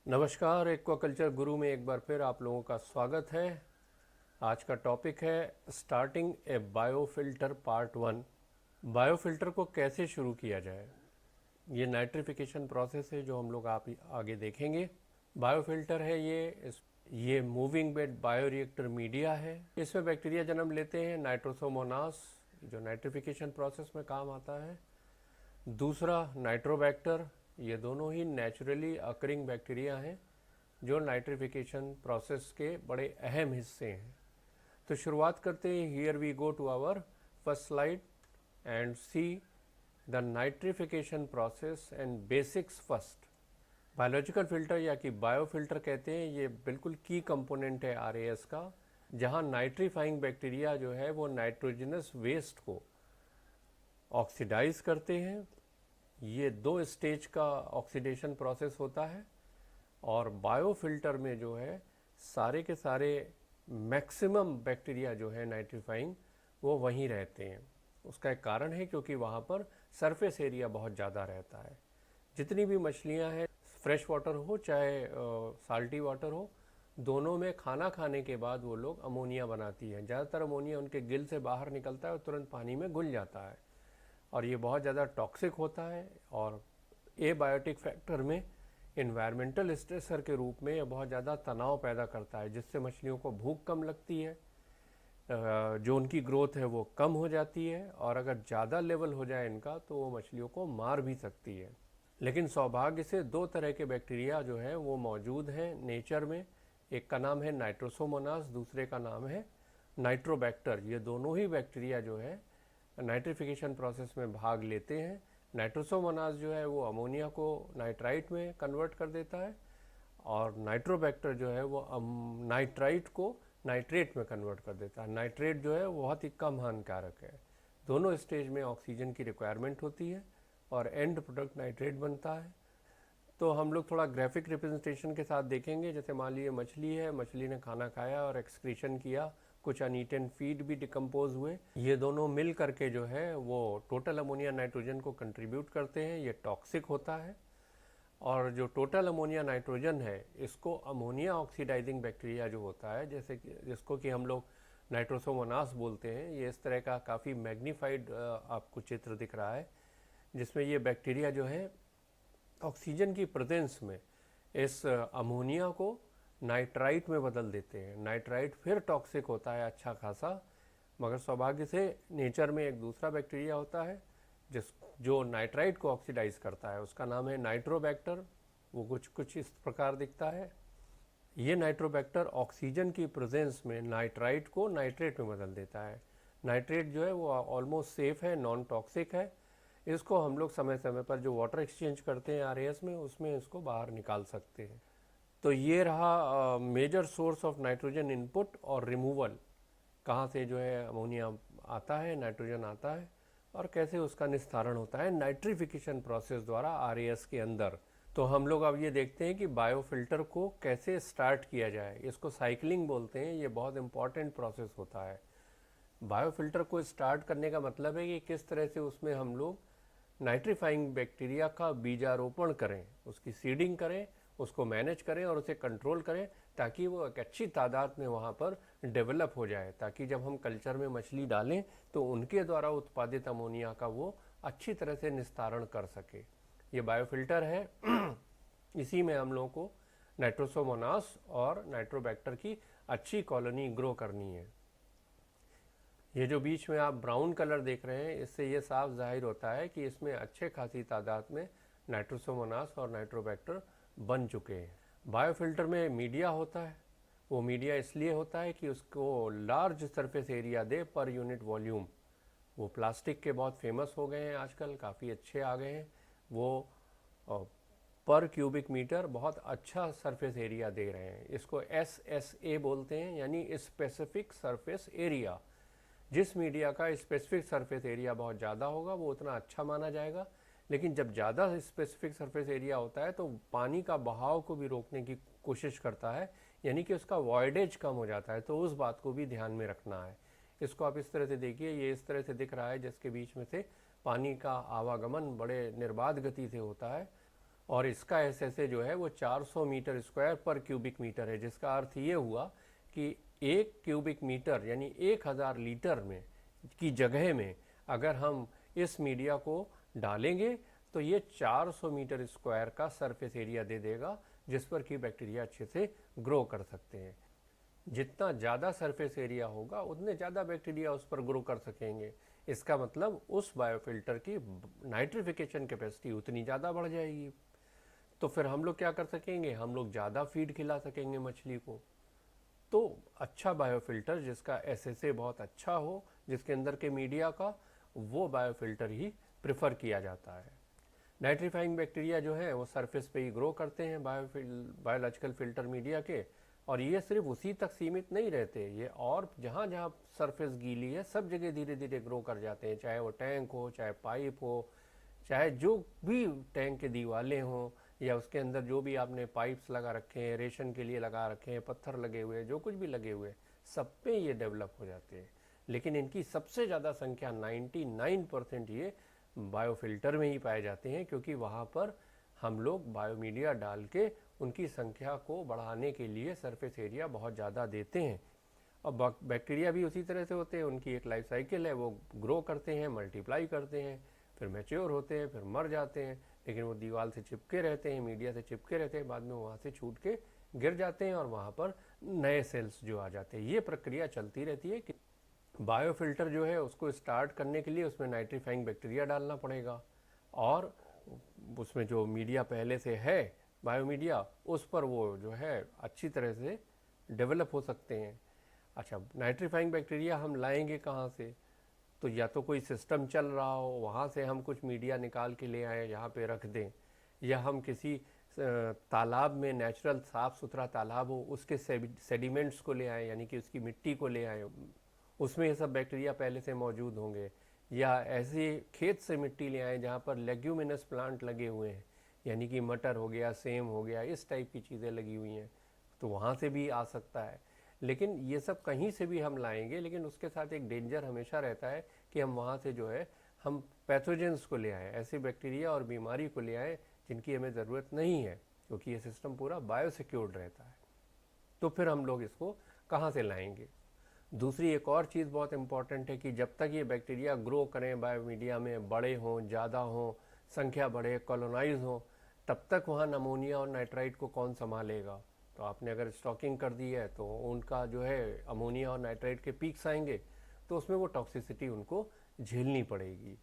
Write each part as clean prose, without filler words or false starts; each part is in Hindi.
नमस्कार, एक्वाकल्चर गुरु में एक बार फिर आप लोगों का स्वागत है। आज का टॉपिक है स्टार्टिंग ए बायोफिल्टर पार्ट 1। बायोफिल्टर को कैसे शुरू किया जाए, ये नाइट्रिफिकेशन प्रोसेस है जो हम लोग आप आगे देखेंगे। बायोफिल्टर है ये मूविंग बेड बायोरिएक्टर मीडिया है। इसमें बैक्टीरिया जन्म लेते हैं, नाइट्रोसोमोनास जो नाइट्रिफिकेशन प्रोसेस में काम आता है। दूसरा नाइट्रोबैक्टर, ये दोनों ही नेचुरली अकरिंग बैक्टीरिया हैं जो नाइट्रिफिकेशन प्रोसेस के बड़े अहम हिस्से हैं। तो शुरुआत करते हैं। Here we go to our first slide and see the nitrification process and basics first. Biological filter या कि बायोफिल्टर कहते हैं, ये बिल्कुल की कंपोनेंट है आरएएस का, जहां नाइट्रीफाइंग बैक्टीरिया जो है वो नाइट्रोजनस वेस्ट को ऑक्सीडाइज करते हैं। ये 2 स्टेज का ऑक्सीडेशन प्रोसेस होता है और बायोफिल्टर में जो है सारे के सारे मैक्सिमम बैक्टीरिया जो है नाइट्रीफाइंग वो वहीं रहते हैं। उसका एक कारण है क्योंकि वहाँ पर सरफेस एरिया बहुत ज़्यादा रहता है। जितनी भी मछलियाँ हैं, फ्रेश वाटर हो चाहे साल्टी वाटर हो, दोनों में खाना खाने के बाद वो लोग अमोनिया बनाती हैं। ज़्यादातर अमोनिया उनके गिल से बाहर निकलता है और तुरंत पानी में घुल जाता है और ये बहुत ज़्यादा टॉक्सिक होता है और एबायोटिक फैक्टर में इन्वायरमेंटल स्ट्रेसर के रूप में ये बहुत ज़्यादा तनाव पैदा करता है, जिससे मछलियों को भूख कम लगती है, जो उनकी ग्रोथ है वो कम हो जाती है और अगर ज़्यादा लेवल हो जाए इनका तो वो मछलियों को मार भी सकती है। लेकिन सौभाग्य से 2 तरह के बैक्टीरिया जो हैं वो मौजूद हैं नेचर में। एक का नाम है नाइट्रोसोमोनास, दूसरे का नाम है नाइट्रोबैक्टर। ये दोनों ही बैक्टीरिया जो है नाइट्रिफिकेशन प्रोसेस में भाग लेते हैं। नाइट्रोसोमोनास जो है वो अमोनिया को नाइट्राइट में कन्वर्ट कर देता है और नाइट्रोबैक्टर जो है वो नाइट्राइट को नाइट्रेट में कन्वर्ट कर देता है। नाइट्रेट जो है वो बहुत ही कम हानिकारक है। दोनों स्टेज में ऑक्सीजन की रिक्वायरमेंट होती है और एंड प्रोडक्ट नाइट्रेट बनता है। तो हम लोग थोड़ा ग्राफिक रिप्रेजेंटेशन के साथ देखेंगे। जैसे मान लीजिए मछली है, मछली ने खाना खाया और एक्सक्रीशन किया, कुछ अनईटन फीड भी डिकम्पोज हुए। ये दोनों मिल करके जो है वो टोटल अमोनिया नाइट्रोजन को कंट्रीब्यूट करते हैं। ये टॉक्सिक होता है और जो टोटल अमोनिया नाइट्रोजन है इसको अमोनिया ऑक्सीडाइजिंग बैक्टीरिया जो होता है, जैसे कि जिसको कि हम लोग नाइट्रोसोमोनास बोलते हैं, ये इस तरह का काफ़ी मैग्नीफाइड आपको चित्र दिख रहा है, जिसमें ये बैक्टीरिया जो है ऑक्सीजन की प्रेजेंस में इस अमोनिया को नाइट्राइट में बदल देते हैं। नाइट्राइट फिर टॉक्सिक होता है अच्छा खासा, मगर सौभाग्य से नेचर में एक दूसरा बैक्टीरिया होता है जो नाइट्राइट को ऑक्सीडाइज करता है, उसका नाम है नाइट्रोबैक्टर। वो कुछ इस प्रकार दिखता है। ये नाइट्रोबैक्टर ऑक्सीजन की प्रेजेंस में नाइट्राइट को नाइट्रेट में बदल देता है। नाइट्रेट जो है वो ऑलमोस्ट सेफ है, नॉन टॉक्सिक है। इसको हम लोग समय समय पर जो वाटर एक्सचेंज करते हैं आरएएस में, उसमें इसको बाहर निकाल सकते हैं। तो ये रहा major source of nitrogen input और रिमूवल, कहाँ से जो है अमोनिया आता है, नाइट्रोजन आता है और कैसे उसका निस्तारण होता है नाइट्रिफिकेशन प्रोसेस द्वारा आरएएस के अंदर। तो हम लोग अब ये देखते हैं कि बायोफिल्टर को कैसे स्टार्ट किया जाए। इसको साइक्लिंग बोलते हैं। ये बहुत इंपॉर्टेंट प्रोसेस होता है। बायोफिल्टर को स्टार्ट करने का मतलब है कि किस तरह से उसमें हम लोग नाइट्रीफाइंग बैक्टीरिया का बीजारोपण करें, उसकी सीडिंग करें, उसको मैनेज करें और उसे कंट्रोल करें ताकि वो एक अच्छी तादाद में वहाँ पर डेवलप हो जाए, ताकि जब हम कल्चर में मछली डालें तो उनके द्वारा उत्पादित अमोनिया का वो अच्छी तरह से निस्तारण कर सके। ये बायोफिल्टर है। इसी में हम लोगों को नाइट्रोसोमोनास और नाइट्रोबैक्टर की अच्छी कॉलोनी ग्रो करनी है। ये जो बीच में आप ब्राउन कलर देख रहे हैं, इससे ये साफ जाहिर होता है कि इसमें अच्छे खासी तादाद में नाइट्रोसोमोनास और नाइट्रोबैक्टर बन चुके हैं। बायोफिल्टर में मीडिया होता है। वो मीडिया इसलिए होता है कि उसको लार्ज सरफेस एरिया दे पर यूनिट वॉल्यूम। वो प्लास्टिक के बहुत फेमस हो गए हैं आजकल, काफ़ी अच्छे आ गए हैं। वो पर क्यूबिक मीटर बहुत अच्छा सरफेस एरिया दे रहे हैं। इसको SSA बोलते हैं, यानी स्पेसिफिक सरफेस एरिया। जिस मीडिया का स्पेसिफिक सरफेस एरिया बहुत ज़्यादा होगा वो उतना अच्छा माना जाएगा। लेकिन जब ज़्यादा स्पेसिफिक सरफेस एरिया होता है तो पानी का बहाव को भी रोकने की कोशिश करता है, यानी कि उसका वॉइडेज कम हो जाता है। तो उस बात को भी ध्यान में रखना है। इसको आप इस तरह से देखिए, ये इस तरह से दिख रहा है जिसके बीच में से पानी का आवागमन बड़े निर्बाध गति से होता है और इसका एसएसए जो है वो 400 मीटर स्क्वायर पर क्यूबिक मीटर है, जिसका अर्थ ये हुआ कि 1 क्यूबिक मीटर यानी 1000 लीटर में की जगह में अगर हम इस मीडिया को डालेंगे तो ये 400 मीटर स्क्वायर का सरफेस एरिया दे देगा, जिस पर कि बैक्टीरिया अच्छे से ग्रो कर सकते हैं। जितना ज़्यादा सरफेस एरिया होगा उतने ज़्यादा बैक्टीरिया उस पर ग्रो कर सकेंगे। इसका मतलब उस बायोफिल्टर की नाइट्रिफिकेशन कैपेसिटी उतनी ज़्यादा बढ़ जाएगी। तो फिर हम लोग क्या कर सकेंगे, हम लोग ज़्यादा फीड खिला सकेंगे मछली को। तो अच्छा बायोफिल्टर जिसका एसएसए बहुत अच्छा हो, जिसके अंदर के मीडिया का, वो बायोफिल्टर ही प्रेफर किया जाता है। नाइट्रीफाइंग बैक्टीरिया जो है वो सरफेस पे ही ग्रो करते हैं बायोलॉजिकल फिल्टर मीडिया के, और ये सिर्फ उसी तक सीमित नहीं रहते, ये और जहाँ जहाँ सरफेस गीली है सब जगह धीरे धीरे ग्रो कर जाते हैं, चाहे वो टैंक हो, चाहे पाइप हो, चाहे जो भी टैंक के दीवारें हों, या उसके अंदर जो भी आपने पाइप्स लगा रखे हैं, रेशन के लिए लगा रखे हैं, पत्थर लगे हुए हैं, जो कुछ भी लगे हुए हैं, सब पे ये डेवलप हो जाते हैं। लेकिन इनकी सबसे ज़्यादा संख्या 99% ये बायोफिल्टर में ही पाए जाते हैं, क्योंकि वहाँ पर हम लोग बायोमीडिया डाल के उनकी संख्या को बढ़ाने के लिए सरफेस एरिया बहुत ज़्यादा देते हैं। और बैक्टीरिया भी उसी तरह से होते हैं, उनकी एक लाइफ साइकिल है, वो ग्रो करते हैं, मल्टीप्लाई करते हैं, फिर मैच्योर होते हैं, फिर मर जाते हैं, लेकिन वो दीवार से चिपके रहते हैं, मीडिया से चिपके रहते हैं, बाद में वहाँ से छूट के गिर जाते हैं और वहाँ पर नए सेल्स जो आ जाते हैं। ये प्रक्रिया चलती रहती है कि बायोफिल्टर जो है उसको स्टार्ट करने के लिए उसमें नाइट्रीफाइंग बैक्टीरिया डालना पड़ेगा, और उसमें जो मीडिया पहले से है बायोमीडिया, उस पर वो जो है अच्छी तरह से डेवलप हो सकते हैं। अच्छा, नाइट्रीफाइंग बैक्टीरिया हम लाएंगे कहाँ से? तो या तो कोई सिस्टम चल रहा हो, वहाँ से हम कुछ मीडिया निकाल के ले आएँ, यहाँ पे रख दें, या हम किसी तालाब में, नेचुरल साफ़ सुथरा तालाब हो, उसके सेडिमेंट्स को ले आएँ, यानी कि उसकी मिट्टी को ले आएँ, उसमें ये सब बैक्टीरिया पहले से मौजूद होंगे। या ऐसे खेत से मिट्टी ले आएँ जहाँ पर लेग्यूमिनस प्लांट लगे हुए हैं, यानी कि मटर हो गया, सेम हो गया, इस टाइप की चीज़ें लगी हुई हैं, तो वहाँ से भी आ सकता है। लेकिन ये सब कहीं से भी हम लाएंगे, लेकिन उसके साथ एक डेंजर हमेशा रहता है कि हम वहाँ से जो है हम पैथोजेंस को ले आएँ, ऐसे बैक्टीरिया और बीमारी को ले आएँ जिनकी हमें ज़रूरत नहीं है, क्योंकि ये सिस्टम पूरा बायोसिक्योर्ड रहता है। तो फिर हम लोग इसको कहाँ से लाएंगे? दूसरी एक और चीज़ बहुत इम्पॉर्टेंट है कि जब तक ये बैक्टीरिया ग्रो करें बायोमीडिया में, बड़े हों, ज़्यादा हों, संख्या बढ़े, कॉलोनाइज हों, तब तक वहाँ अमोनिया और नाइट्राइट को कौन संभालेगा? तो आपने अगर स्टॉकिंग कर दी है तो उनका जो है अमोनिया और नाइट्राइट के पीक्स आएंगे, तो उसमें वो टॉक्सिसिटी उनको झेलनी पड़ेगी।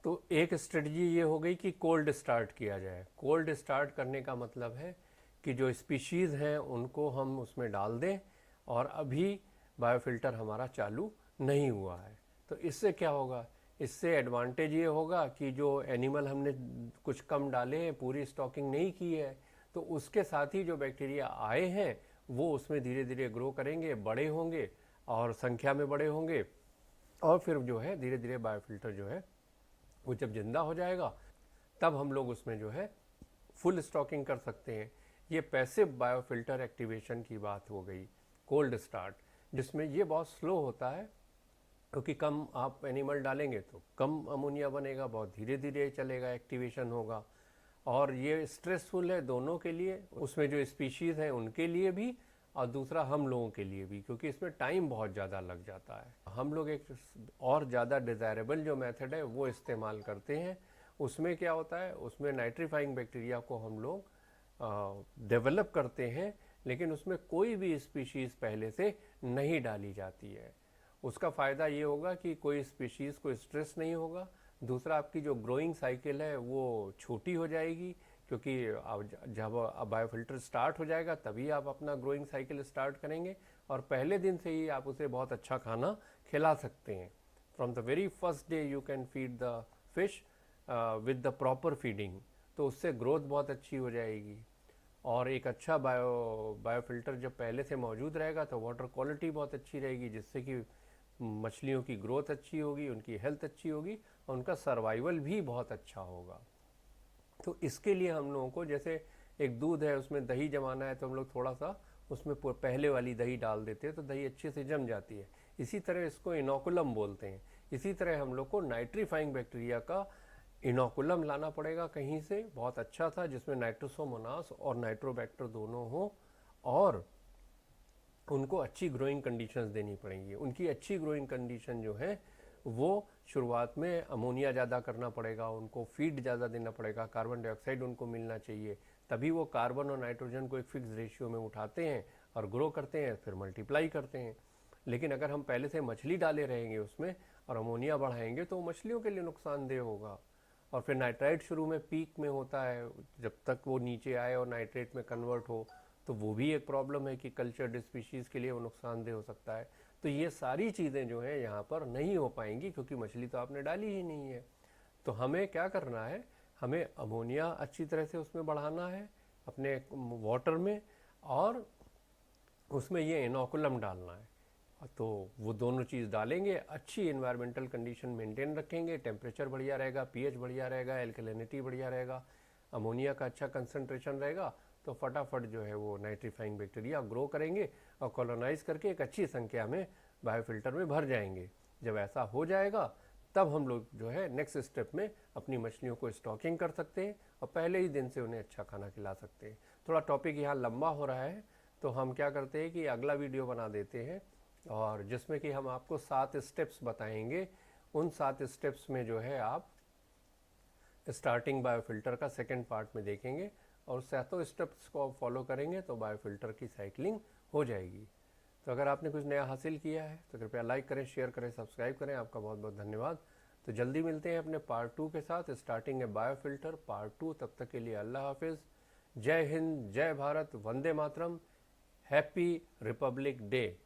तो एक स्ट्रेटजी ये हो गई कि कोल्ड स्टार्ट किया जाए। कोल्ड स्टार्ट करने का मतलब है कि जो स्पीशीज़ हैं उनको हम उसमें डाल दें, और अभी बायोफिल्टर हमारा चालू नहीं हुआ है। तो इससे क्या होगा? इससे एडवांटेज ये होगा कि जो एनिमल हमने कुछ कम डाले हैं, पूरी स्टॉकिंग नहीं की है, तो उसके साथ ही जो बैक्टीरिया आए हैं वो उसमें धीरे धीरे ग्रो करेंगे, बड़े होंगे और संख्या में बड़े होंगे, और फिर जो है धीरे धीरे बायोफिल्टर जो है वो जब जिंदा हो जाएगा तब हम लोग उसमें जो है फुल स्टॉकिंग कर सकते हैं। ये पैसिव बायोफिल्टर एक्टिवेशन की बात हो गई, कोल्ड स्टार्ट, जिसमें ये बहुत स्लो होता है, क्योंकि कम आप एनिमल डालेंगे तो कम अमोनिया बनेगा, बहुत धीरे धीरे चलेगा, एक्टिवेशन होगा, और ये स्ट्रेसफुल है दोनों के लिए, उसमें जो स्पीशीज़ हैं उनके लिए भी, और दूसरा हम लोगों के लिए भी, क्योंकि इसमें टाइम बहुत ज़्यादा लग जाता है। हम लोग एक और ज़्यादा डिज़ायरेबल जो मेथड है वो इस्तेमाल करते हैं। उसमें क्या होता है, उसमें नाइट्रीफाइंग बैक्टीरिया को हम लोग डेवलप करते हैं, लेकिन उसमें कोई भी स्पीशीज़ पहले से नहीं डाली जाती है। उसका फ़ायदा ये होगा कि कोई स्पीशीज़ को स्ट्रेस नहीं होगा, दूसरा आपकी जो ग्रोइंग साइकिल है वो छोटी हो जाएगी, क्योंकि जब बायोफिल्टर स्टार्ट हो जाएगा तभी आप अपना ग्रोइंग साइकिल स्टार्ट करेंगे, और पहले दिन से ही आप उसे बहुत अच्छा खाना खिला सकते हैं। From the very first day you can feed the fish with the proper feeding, तो उससे ग्रोथ बहुत अच्छी हो जाएगी। और एक अच्छा बायोफिल्टर जब पहले से मौजूद रहेगा तो वाटर क्वालिटी बहुत अच्छी रहेगी, जिससे कि मछलियों की ग्रोथ अच्छी होगी, उनकी हेल्थ अच्छी होगी, और उनका सर्वाइवल भी बहुत अच्छा होगा। तो इसके लिए हम लोगों को, जैसे एक दूध है उसमें दही जमाना है, तो हम लोग थोड़ा सा उसमें पहले वाली दही डाल देते हैं तो दही अच्छे से जम जाती है। इसी तरह इसको इनोकुलम बोलते हैं। इसी तरह हम लोग को नाइट्रीफाइंग बैक्टीरिया का इनोकुलम लाना पड़ेगा कहीं से बहुत अच्छा था, जिसमें नाइट्रोसोमोनास और नाइट्रोबैक्टर दोनों हो, और उनको अच्छी ग्रोइंग कंडीशंस देनी पड़ेंगी। उनकी अच्छी ग्रोइंग कंडीशन जो है वो शुरुआत में अमोनिया ज़्यादा करना पड़ेगा, उनको फीड ज़्यादा देना पड़ेगा, कार्बन डाइऑक्साइड उनको मिलना चाहिए, तभी वो कार्बन और नाइट्रोजन को एक फिक्स रेशियो में उठाते हैं और ग्रो करते हैं, फिर मल्टीप्लाई करते हैं। लेकिन अगर हम पहले से मछली डाले रहेंगे उसमें और अमोनिया बढ़ाएंगे तो मछलियों के लिए नुकसानदेह होगा। और फिर नाइट्राइट शुरू में पीक में होता है, जब तक वो नीचे आए और नाइट्रेट में कन्वर्ट हो, तो वो भी एक प्रॉब्लम है कि कल्चर्ड स्पीशीज़ के लिए वो नुकसानदेह हो सकता है। तो ये सारी चीज़ें जो हैं यहाँ पर नहीं हो पाएंगी, क्योंकि मछली तो आपने डाली ही नहीं है। तो हमें क्या करना है, हमें अमोनिया अच्छी तरह से उसमें बढ़ाना है अपने वाटर में, और उसमें ये इनोकुलम डालना है। तो वो दोनों चीज़ डालेंगे, अच्छी इन्वायरमेंटल कंडीशन मेंटेन रखेंगे, टेम्परेचर बढ़िया रहेगा, पीएच बढ़िया रहेगा, एल्कलिनिटी बढ़िया रहेगा, अमोनिया का अच्छा कंसंट्रेशन रहेगा, तो फटाफट जो है वो नाइट्रीफाइंग बैक्टीरिया ग्रो करेंगे और कॉलोनाइज करके एक अच्छी संख्या में बायोफिल्टर में भर जाएंगे। जब ऐसा हो जाएगा तब हम लोग जो है नेक्स्ट स्टेप में अपनी मछलियों को स्टॉकिंग कर सकते हैं और पहले ही दिन से उन्हें अच्छा खाना खिला सकते हैं। थोड़ा टॉपिक यहाँ लंबा हो रहा है, तो हम क्या करते हैं कि अगला वीडियो बना देते हैं, और जिसमें कि हम आपको 7 स्टेप्स बताएंगे। उन 7 स्टेप्स में जो है आप स्टार्टिंग बायोफिल्टर का सेकंड पार्ट में देखेंगे, और 7 स्टेप्स को आप फॉलो करेंगे तो बायोफिल्टर की साइकिलिंग हो जाएगी। तो अगर आपने कुछ नया हासिल किया है तो कृपया लाइक करें, शेयर करें, सब्सक्राइब करें। आपका बहुत बहुत धन्यवाद। तो जल्दी मिलते हैं अपने पार्ट 2 के साथ, स्टार्टिंग ए बायोफिल्टर पार्ट 2। तब तक के लिए अल्लाह हाफिज़। जय हिंद, जय Bharat, Vande Mataram, happy Republic day.